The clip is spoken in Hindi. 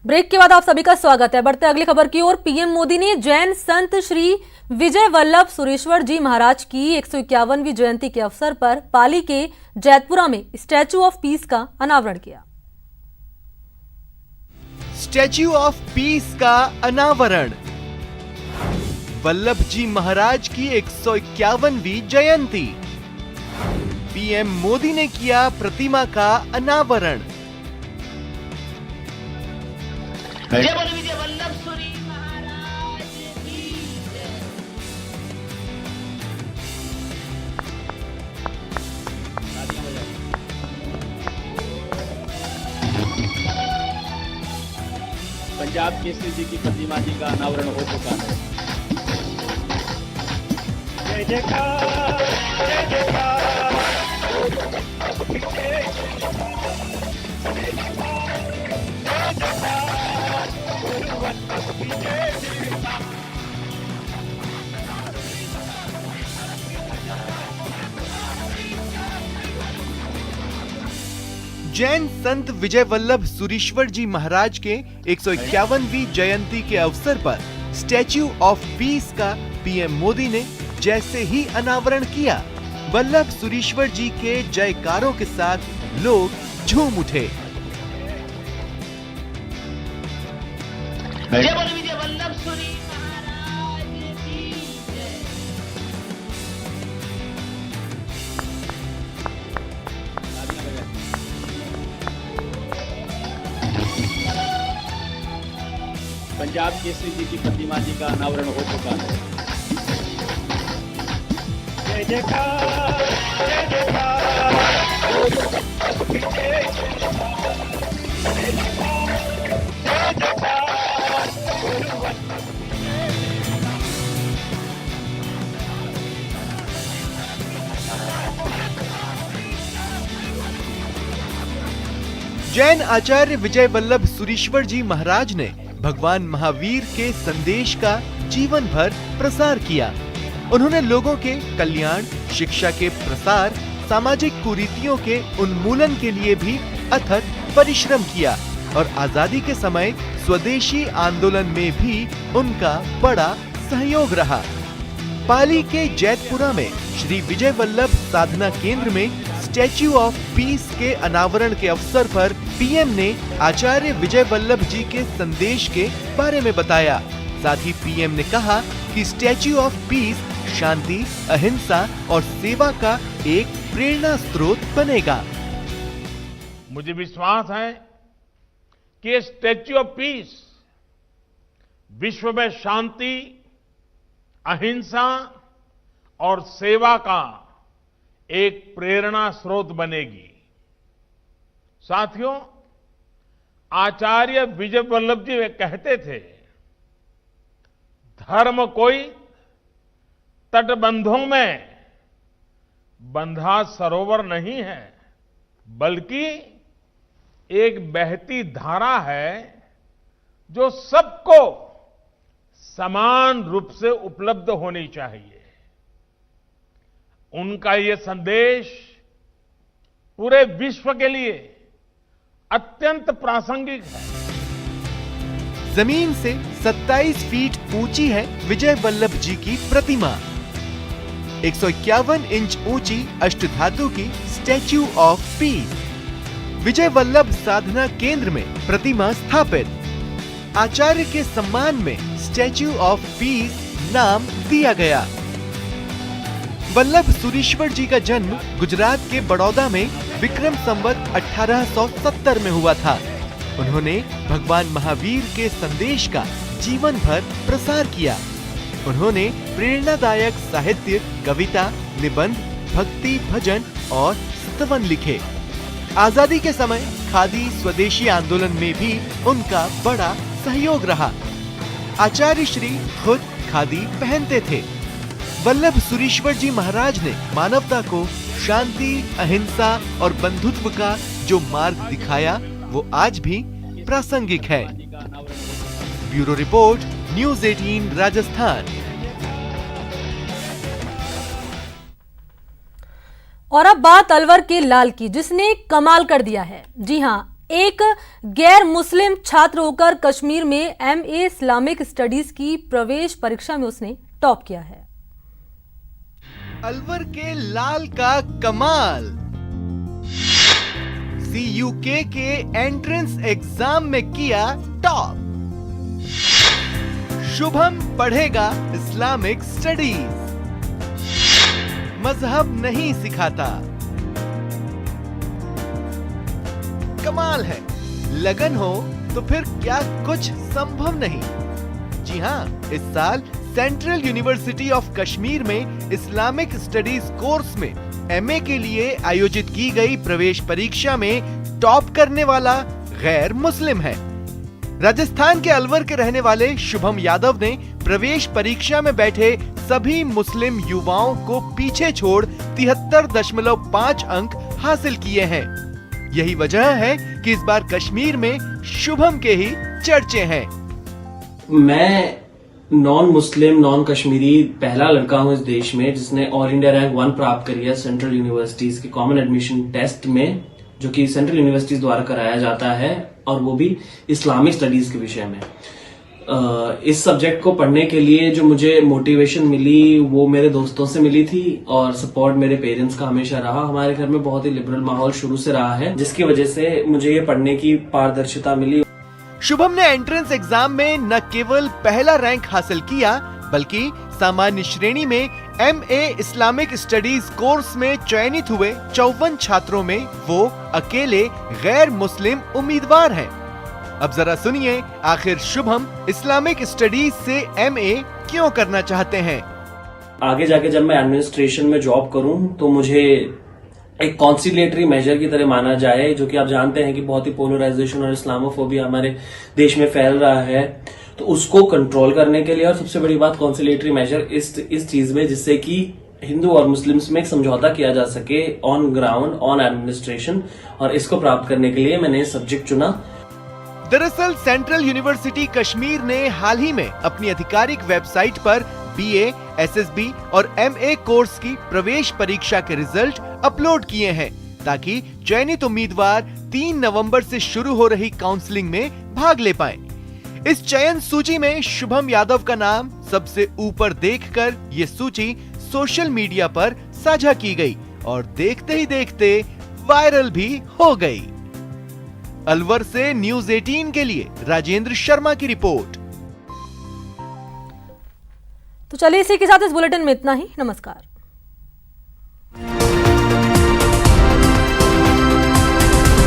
ब्रेक के बाद आप सभी का स्वागत है। बढ़ते अगली खबर की ओर। पीएम मोदी ने जैन संत श्री विजय वल्लभ सुरीश्वर जी महाराज की 151वीं जयंती के अवसर पर पाली के जैतपुरा में स्टैच्यू ऑफ पीस का अनावरण किया। स्टैच्यू ऑफ पीस का अनावरण। वल्लभ जी महाराज की 151वीं जयंती। पीएम मोदी ने किया प्रतिमा का अनावरण। जय बोलो विजय वल्लभ सूरी महाराज की जय। पंजाब केसरी जी की प्रतिमा जी का अनावरण हो चुका है। जय जयकार जय जयकार। जैन संत विजय वल्लभ सुरीश्वर जी महाराज के 151वीं जयंती के अवसर पर स्टैच्यू ऑफ पीस का पीएम मोदी ने जैसे ही अनावरण किया, वल्लभ सुरीश्वर जी के जयकारों के साथ लोग झूम उठे। जय बोलो विजय वल्लभ सूरी महाराज की जय। पंजाब केसरी जी की प्रतिमा जी का अनावरण हो चुका है। जय जयकार जय जयकार। जैन आचार्य विजय वल्लभ सुरीश्वर जी महाराज ने भगवान महावीर के संदेश का जीवन भर प्रसार किया। उन्होंने लोगों के कल्याण, शिक्षा के प्रसार, सामाजिक कुरीतियों के उन्मूलन के लिए भी अथक परिश्रम किया और आजादी के समय स्वदेशी आंदोलन में भी उनका बड़ा सहयोग रहा। पाली के जैतपुरा में श्री विजय वल्लभ साधना केंद्र में स्टैच्यू ऑफ पीस के अनावरण के अवसर पर पीएम ने आचार्य विजय वल्लभ जी के संदेश के बारे में बताया। साथ ही पीएम ने कहा कि स्टैच्यू ऑफ पीस शांति, अहिंसा और सेवा का एक प्रेरणा स्रोत बनेगा। मुझे विश्वास है कि स्टैच्यू ऑफ पीस विश्व में शांति, अहिंसा और सेवा का एक प्रेरणा स्रोत बनेगी। साथियों, आचार्य विजय वल्लभ जी कहते थे, धर्म कोई तटबंधों में बंधा सरोवर नहीं है, बल्कि एक बहती धारा है जो सबको समान रूप से उपलब्ध होनी चाहिए। उनका ये संदेश पूरे विश्व के लिए अत्यंत प्रासंगिक है। जमीन से 27 फीट ऊंची है विजय वल्लभ जी की प्रतिमा। 151 इंच ऊंची अष्टधातु की statue of peace. Vijay Vallabh साधना केंद्र में प्रतिमा स्थापित। आचार्य के सम्मान में स्टैच्यू ऑफ पीस नाम दिया गया। वल्लभ सुरीश्वर जी का जन्म गुजरात के बड़ौदा में विक्रम संवत 1870 में हुआ था। उन्होंने भगवान महावीर के संदेश का जीवन भर प्रसार किया। उन्होंने प्रेरणादायक साहित्य, कविता, निबंध, भक्ति, भजन और स्तवन लिखे। आजादी के समय खादी स्वदेशी आंदोलन में भी उनका बड़ा सहयोग रहा। आचार्य श्री खुद खादी पहनते थे। वल्लभ सुरीश्वर जी महाराज ने मानवता को शांति, अहिंसा और बंधुत्व का जो मार्ग दिखाया, वो आज भी प्रासंगिक है। Bureau report, news 18 Rajasthan. और अब बात अलवर के लाल की, जिसने कमाल कर दिया है। जी हां, एक गैर मुस्लिम छात्र होकर कश्मीर में MA इस्लामिक स्टडीज की प्रवेश परीक्षा में उसने टॉप किया है। अलवर के लाल का कमाल। CUK के एंट्रेंस एग्जाम में किया टॉप। शुभम पढ़ेगा इस्लामिक स्टडीज, मजहब नहीं सिखाता। कमाल है, लगन हो तो फिर क्या कुछ संभव नहीं। जी हां, इस साल सेंट्रल यूनिवर्सिटी ऑफ कश्मीर में इस्लामिक स्टडीज कोर्स में MA के लिए आयोजित की गई प्रवेश परीक्षा में टॉप करने वाला गैर मुस्लिम है। राजस्थान के अलवर के रहने वाले शुभम यादव ने प्रवेश परीक्षा में बैठे सभी मुस्लिम युवाओं को पीछे छोड़ 73.5 अंक हासिल किए हैं। यही वजह है कि इस बार कश्मीर में शुभम के ही चर्चे हैं। मैं नॉन मुस्लिम नॉन कश्मीरी पहला लड़का हूं इस देश में जिसने ऑल इंडिया रैंक 1 प्राप्त करी है सेंट्रल यूनिवर्सिटीज के कॉमन एडमिशन टेस्ट में, जो कि सेंट्रल यूनिवर्सिटीज द्वारा कराया जाता है, और वो भी इस्लामिक स्टडीज के विषय में। इस सब्जेक्ट को पढ़ने के लिए जो मुझे मोटिवेशन मिली वो मेरे दोस्तों से मिली थी, और सपोर्ट मेरे पेरेंट्स का हमेशा रहा। हमारे घर में बहुत ही लिबरल माहौल शुरू से रहा है, जिसकी वजह से मुझे ये पढ़ने की पारदर्शिता मिली। शुभम ने एंट्रेंस एग्जाम में न केवल पहला रैंक हासिल किया, बल्कि सामान्य श्रेणी में MA इस्लामिक स्टडीज कोर्स में चयनित हुए 54 छात्रों में वो अकेले गैर मुस्लिम उम्मीदवार हैं। अब जरा सुनिए, आखिर शुभम इस्लामिक स्टडीज से MA क्यों करना चाहते हैं। आगे जाके जब मैं एडमिनिस्ट्रेशन में जॉब करूं तो मुझे एक कॉन्सिलेटरी मेजर की तरह माना जाए, जो कि आप जानते हैं कि बहुत ही पोलराइजेशन और इस्लामोफोबिया हमारे देश में फैल रहा है, तो उसको कंट्रोल करने के लिए, और सबसे बड़ी बात कॉन्सिलेटरी मेजर इस चीज में, जिससे कि हिंदू और मुस्लिम्स में एक समझौता किया जा सके ऑन ग्राउंड ऑन एडमिनिस्ट्रेशन, और इसको प्राप्त करने के लिए मैंने सब्जेक्ट चुना। दरअसल सेंट्रल यूनिवर्सिटी कश्मीर ने हाल ही में अपनी आधिकारिक वेबसाइट पर BA, SSB और MA कोर्स की प्रवेश परीक्षा के रिजल्ट अपलोड किए हैं, ताकि चयनित उम्मीदवार 3 नवंबर से शुरू हो रही काउंसलिंग में भाग ले पाएं। इस चयन सूची में शुभम यादव का नाम सबसे ऊपर देखकर ये सूची सोशल मीडिया पर साझा की गई और देखते ही देखते वायरल भी हो गई। अलवर से न्यूज़ 18 के लिए राजेंद्र शर्मा की रिपोर्ट। तो चलिए इसी के साथ इस बुलेटिन में इतना ही। नमस्कार।